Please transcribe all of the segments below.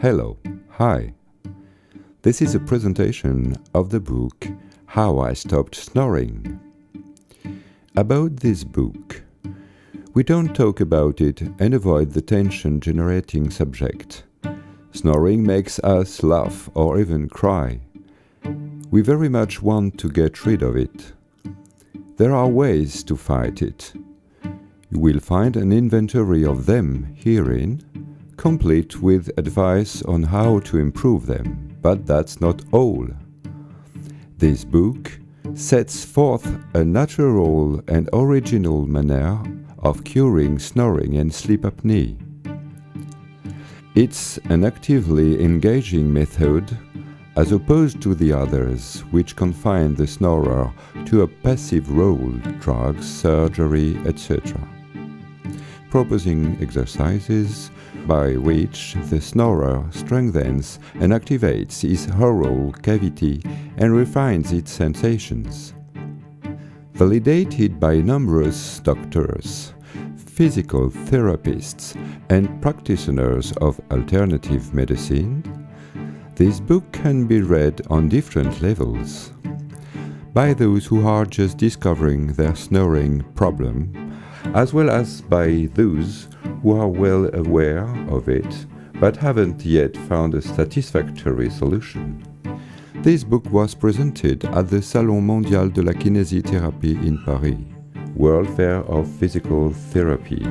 Hello, hi. This is a presentation of the book How I Stopped Snoring. About this book, we don't talk about it and avoid the tension-generating subject. Snoring makes us laugh or even cry. We very much want to get rid of it. There are ways to fight it. You will find an inventory of them herein, complete with advice on how to improve them, but that's not all. This book sets forth a natural and original manner of curing snoring and sleep apnea. It's an actively engaging method as opposed to the others which confine the snorer to a passive role, drugs, surgery, etc. Proposing exercises by which the snorer strengthens and activates his oral cavity and refines its sensations. Validated by numerous doctors, physical therapists, and practitioners of alternative medicine, this book can be read on different levels. By those who are just discovering their snoring problem, as well as by those who are well aware of it but haven't yet found a satisfactory solution. This book was presented at the Salon Mondial de la Kinésithérapie in Paris, World Fair of Physical Therapy.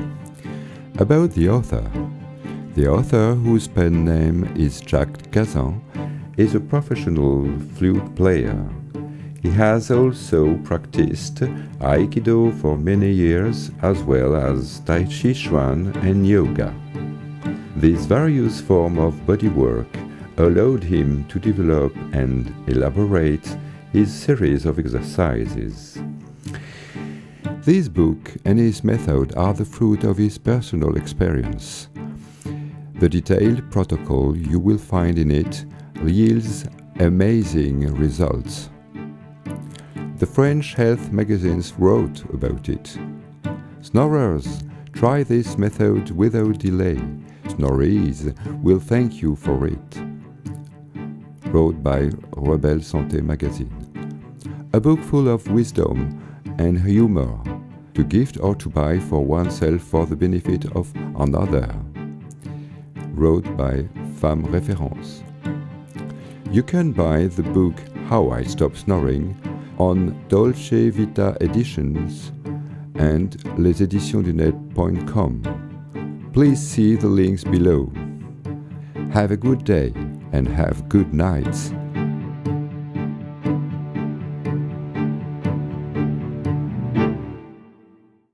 About the author. The author, whose pen name is Jacques Cazin, is a professional flute player. He has also practiced Aikido for many years, as well as Tai Chi Chuan and yoga. These various forms of bodywork allowed him to develop and elaborate his series of exercises. This book and his method are the fruit of his personal experience. The detailed protocol you will find in it yields amazing results. The French health magazines wrote about it. Snorers, try this method without delay. Snorees will thank you for it. Wrote by Rebelle Santé magazine. A book full of wisdom and humor, to gift or to buy for oneself for the benefit of another. Wrote by Femme Référence. You can buy the book How I Stopped Snoring on Dolce Vita Editions and leseditionsdunet.com. Please see the links below. Have a good day and have good nights.